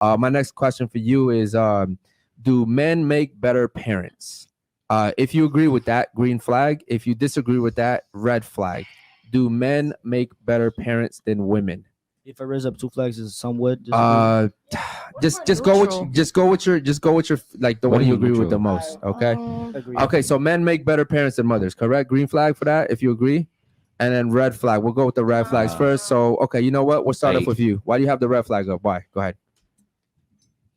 My next question for you is, do men make better parents? If you agree with that, green flag. If you disagree with that, red flag. Do men make better parents than women? If I raise up 2 flags, is some would disagree. Just go with your like the What one do you you mean agree with the neutral? most. Okay. Agree. Okay. So men make better parents than mothers. Correct. Green flag for that. If you agree. And then red flag. We'll go with the red flags first. So okay, you know what? We'll start off Like- with you. Why do you have the red flag up? Why? Go ahead.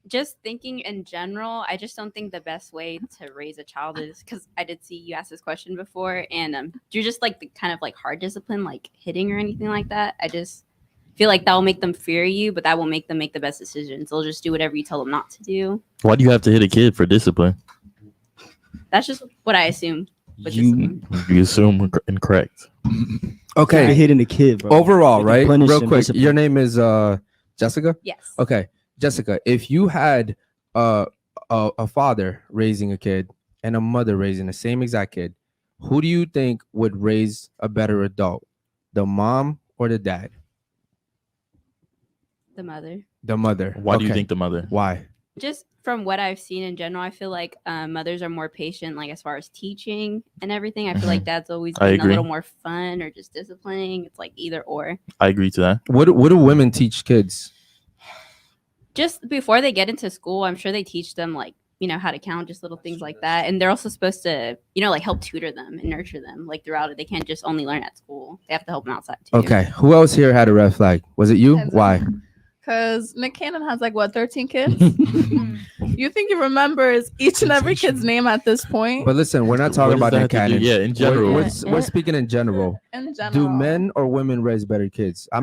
Just thinking in general, I just don't think the best way to raise a child is, because I did see you ask this question before, and you're just like the kind of like hard discipline, like hitting or anything like that. I just feel like that will make them fear you, but that will make them make the best decisions. They'll just do whatever you tell them not to do. Why do you have to hit a kid for discipline? That's just what I assume. With You discipline. You assume incorrect. Okay. You're hitting the kid, bro. Overall, You can right? punish Real and quick. discipline. Your name is Jessica? Yes. Okay. Jessica, if you had a father raising a kid and a mother raising the same exact kid, who do you think would raise a better adult? The mom or the dad? The mother. The mother. Why do you Okay. think the mother? Why? Just from what I've seen in general, I feel like mothers are more patient, like as far as teaching and everything. I feel like dad's always I been a agree. little more fun or just disciplining. It's like either or. I agree to that. What do women teach kids? Just before they get into school, I'm sure they teach them like, you know, how to count, just little things like that. And they're also supposed to, you know, like help tutor them and nurture them like throughout it. They can't just only learn at school. They have to help them outside too. Okay. Who else here had a red flag? Was it you? Enzo. Why? Because Nick Cannon has like what 13 kids. You think he remembers each and every kid's name at this point? But listen, we're not talking What about does that Nick have to do? Cannon. Yeah, in general. We're speaking in general. In general, Do men or women raise better kids? I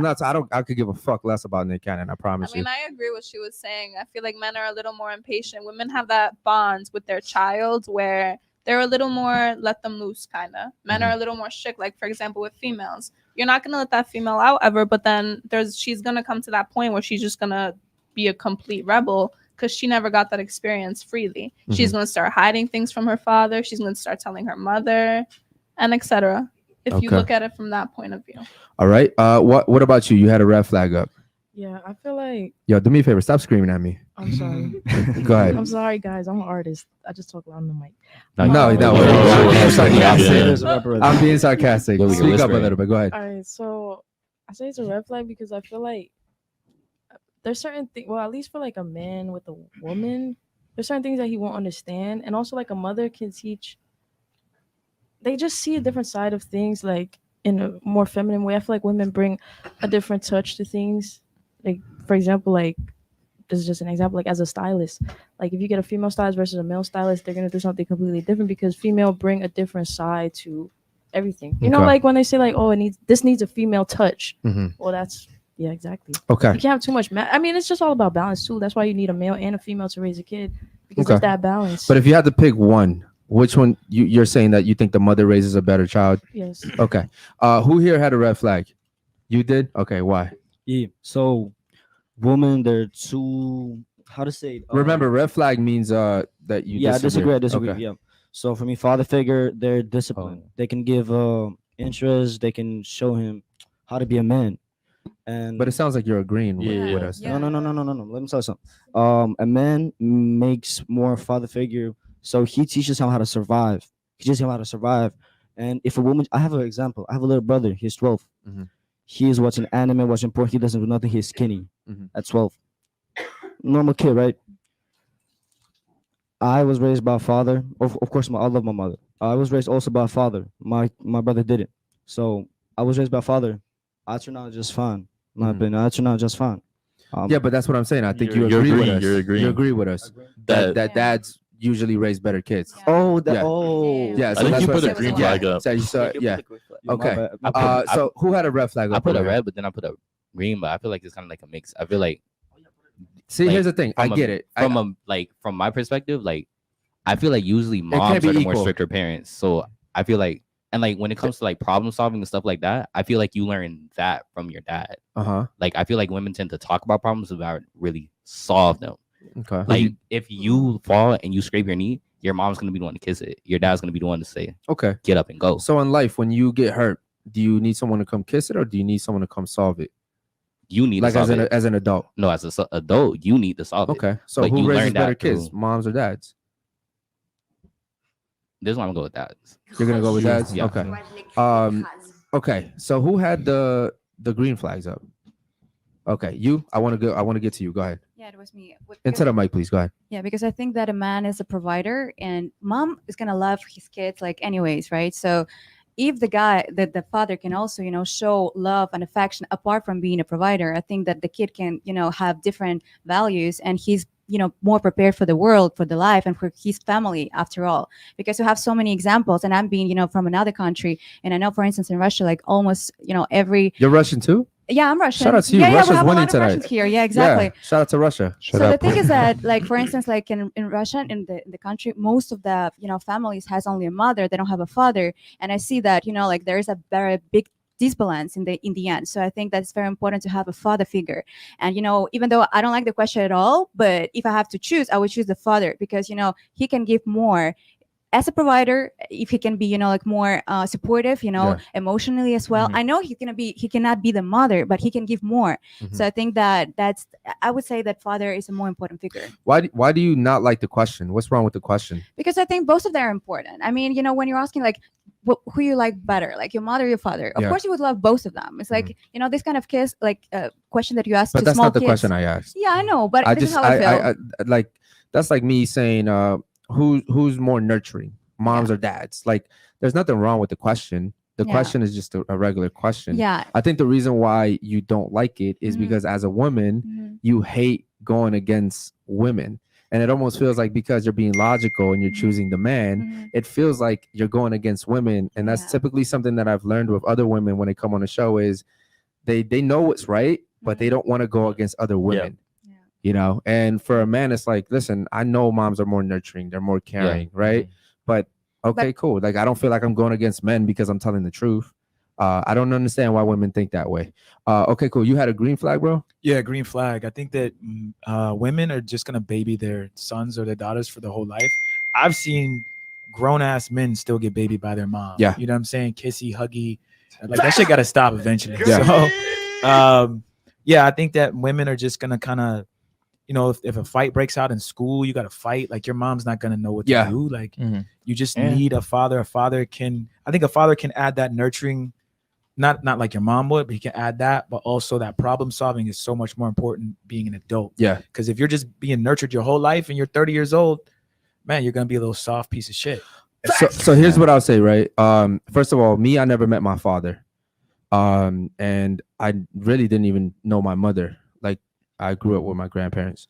could give a fuck less about Nick Cannon. I I promise mean, you. I agree with what she was saying. I feel like men are a little more impatient. Women have that bond with their child where they're a little more let them loose, kind of. Men are a little more strict. Like, for example, with females, you're not going to let that female out ever, but then she's going to come to that point where she's just going to be a complete rebel because she never got that experience freely. She's going to start hiding things from her father. She's going to start telling her mother and etc. If you Okay. look at it from that point of view. All right. What about you? You had a red flag up. Yeah, I feel like Yo, do me a favor. Stop screaming at me. I'm sorry. Go ahead. I'm sorry, guys. I'm an artist. I just talk loud on the mic. No, no, no. no, I'm sarcastic. yeah. There's a rapper right I'm being sarcastic. There we go. Speak up a Whisper. little bit. Go ahead. All right, so I say it's a red flag because I feel like there's certain things. Well, at least for like a man with a woman, there's certain things that he won't understand, and also like a mother can teach. They just see a different side of things, like in a more feminine way. I feel like women bring a different touch to things. Like, for example, like this is just an example. Like as a stylist, like if you get a female stylist versus a male stylist, they're gonna do something completely different because female bring a different side to everything. You know, Okay. like when they say like, oh, this needs a female touch. Mhm. Well, that's yeah, exactly. Okay. You can't have too much. I mean, it's just all about balance too. That's why you need a male and a female to raise a kid because Okay. of that balance. But if you had to pick one, which one you're saying that you think the mother raises a better child? yes, Okay. Who here had a red flag? You did? Okay. Why? Yeah. So, women, they're too. How to say? Remember, red flag means that you Yeah, I disagree. Okay. Yeah. So for me, father figure, they're disciplined. They can give interest. They can show him how to be a man. And But it sounds like you're agreeing with, Yeah. with us. Yeah. no. Let me tell you something. A man makes more father figure, so he teaches him how to survive. He teaches him how to survive. And if a woman, I have an example. I have a little brother. He's 12. Mhm. He is watching anime, watching porn. He doesn't do nothing. He's skinny Mhm. at 12. Normal kid, right? I was raised by a father. Of course, I love my mother. I was raised also by a father. My brother didn't. So I was raised by a father. I turned out just fine. In my Mhm. opinion, I turned out just fine. Yeah, but that's what I'm saying. I think you You're agree with agreeing, us. you're agreeing. You agree with us That- that dads usually raise better kids. Oh, Yeah. Yeah, I so think that's you what put I'm a green saying. flag Yeah. up. So you saw, yeah. My Okay. bad. I put- So who had a red flag? I up put for a that? red, but then I put a green. But I feel like it's kind of like a mix. I feel like See, like, here's the thing. I from a- get it. from my perspective, like I feel like usually can't moms be are the more equal. stricter parents. So I feel like, and like when it comes to like problem solving and stuff like that, I feel like you learn that from your dad. Uh-huh. Like I feel like women tend to talk about problems without really solve them. Okay. Like if you fall and you scrape your knee, your mom's gonna be the one to kiss it. Your dad's gonna be the one to say, Okay. "Get up and go." So in life, when you get hurt, do you need someone to come kiss it or do you need someone to come solve it? you need Like to solve it. as an adult. No, as an adult, you need to solve it. Okay. So But who you raises learned better that kids, through- moms or dads? This one I'm gonna go with that. You're gonna go with Yeah. dads. Yeah. Okay. Okay. So who had the green flags up? Okay. You. I want to get to you. Go ahead. Yeah, it was me. Into the mic, please. Go ahead. Yeah, because I think that a man is a provider and mom is gonna love his kids like anyways, right? So if the father can also, show love and affection apart from being a provider, I think that the kid can, have different values and he's, more prepared for the world, for the life and for his family after all. Because you have so many examples and I'm being, from another country. And I know, for instance, in Russia, like almost, every You're Russian too. yeah, I'm Russian. Shout out to you. Yeah, Russia's we have a winning lot of tonight. Russians here. Yeah, exactly. Yeah. Shout out to Russia. So the thing is that, like, for instance, like in Russia, in the country, most of the families has only a mother. They don't have a father, and I see that like there is a very big disbalance in the end. So I think that's very important to have a father figure. And even though I don't like the question at all, but if I have to choose, I would choose the father because he can give more as a provider if he can be like more supportive Yeah. emotionally as well. Mhm. I know he cannot be the mother, but he can give more. Mhm. So I think I would say that father is a more important figure Why do you not like the question? What's wrong with the question? because I think both of them are important. I mean, when you're asking like who you like better, like your mother or your father, of Yeah. course you would love both of them. It's like this kind of kiss like question that you ask But to that's small not the kids. question I asked. Yeah, I know, but I this just is how I feel. I like that's like me saying who's more nurturing, moms or dads? Like there's nothing wrong with the question. The Yeah. question is just a regular question. Yeah. I think the reason why you don't like it is Mhm. because as a woman, Mhm. you hate going against women. And it almost feels like because you're being logical and you're choosing the man, Mhm. it feels like you're going against women. And that's Yeah. typically something that I've learned with other women when they come on the show is they know what's right, but they don't want to go against other women. Yeah. And for a man, it's like, listen, I know moms are more nurturing, they're more caring, right? But okay, cool. Like I don't feel like I'm going against men because I'm telling the truth. I don't understand why women think that way. Okay, cool. You had a green flag, bro? Yeah, green flag. I think that women are just gonna baby their sons or their daughters for the whole life. I've seen grown ass men still get babied by their mom. Yeah. You know what I'm saying? Kissy, huggy. Like that shit gotta stop eventually. Yeah. So yeah, I think that women are just gonna kind of, if a fight breaks out in school, you gotta fight. Like your mom's not gonna know what to Yeah. do. Like Mhm. you just Yeah. need a father. I think a father can add that nurturing, not like your mom would, but he can add that, but also that problem solving is so much more important being an adult. Yeah. Because if you're just being nurtured your whole life and you're 30 years old, man, you're gonna be a little soft piece of shit. So here's what I'll say, right? First of all, I never met my father. And I really didn't even know my mother. Like I grew up with my grandparents.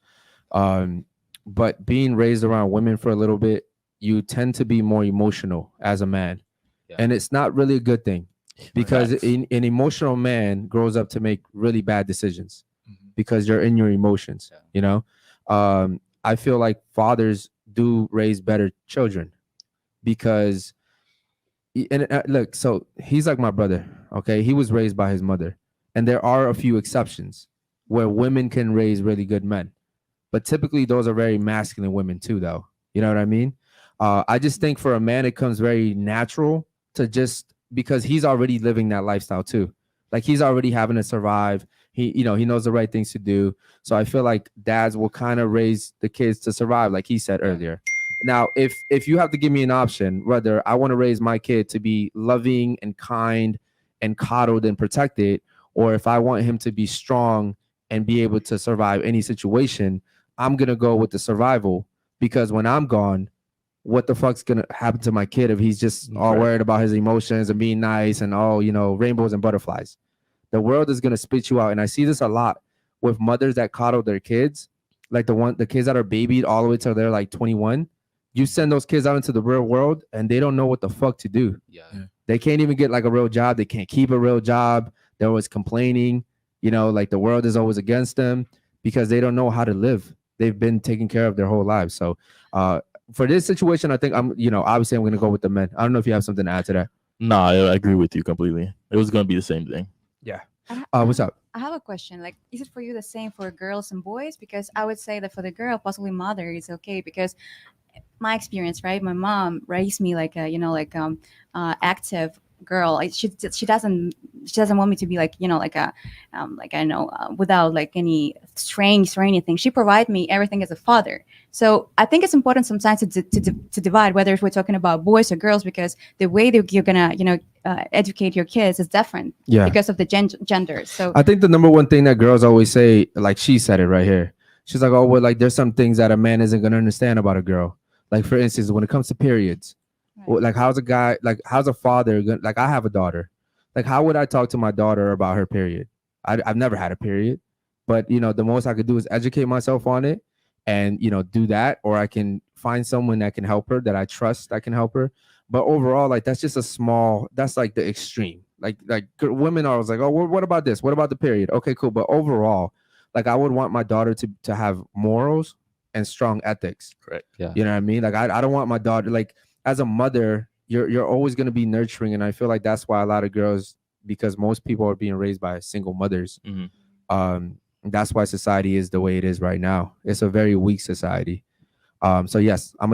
But being raised around women for a little bit, you tend to be more emotional as a man. Yeah. And it's not really a good thing because Facts. an emotional man grows up to make really bad decisions Mhm. because you're in your emotions, Yeah. I feel like fathers do raise better children because look, so he's like my brother. Okay, he was raised by his mother, and there are a few exceptions where women can raise really good men, but typically those are very masculine women too, though. You know what I mean? I just think for a man it comes very natural to just because he's already living that lifestyle too. Like he's already having to survive. He knows the right things to do. So I feel like dads will kind of raise the kids to survive, like he said earlier. Now, if you have to give me an option, whether I want to raise my kid to be loving and kind and coddled and protected, or if I want him to be strong and be able to survive any situation, I'm gonna go with the survival because when I'm gone, what the fuck's gonna happen to my kid if he's just all worried about his emotions and being nice and all rainbows and butterflies? The world is gonna spit you out, and I see this a lot with mothers that coddle their kids, like the kids that are babied all the way till they're like 21. You send those kids out into the real world and they don't know what the fuck to do. Yeah. They can't even get like a real job. They can't keep a real job. They're always complaining, like the world is always against them because they don't know how to live. They've been taken care of their whole lives. So for this situation, I think obviously I'm going to go with the men. I don't know if you have something to add to that. Nah, I agree with you completely. It was gonna be the same thing. What's up? I have a question. Like, is it for you the same for girls and boys? Because I would say that for the girl, possibly mother is okay. Because my experience, right? My mom raised me like a, active girl. She doesn't want me to be like, you know, like a like I know without like any strengths or anything. She provides me everything as a father. So I think it's important sometimes to divide whether we're talking about boys or girls, because the way that you're gonna, you know, educate your kids is different because of the gender. So I think the number one thing that girls always say, like she said it right here. She's like, oh, well, like there's some things that a man isn't gonna understand about a girl. Like for instance, when it comes to periods, like how's a guy, like how's a father gonna, like I have a daughter, like how would I talk to my daughter about her period? I've never had a period, but you know, the most I could do is educate myself on it, and you know, do that, or I can find someone that can help her, that I trust that can help her. But overall, like that's just a small, that's like the extreme. Like women are always like, oh, what about this? What about the period? Okay, cool. But overall, like I would want my daughter to have morals and strong ethics. Correct. Yeah. You know what I mean? Like I don't want my daughter, like as a mother, you're always gonna be nurturing, and I feel like that's why a lot of girls, because most people are being raised by single mothers. That's why society is the way it is right now. It's a very weak society. So yes, I'm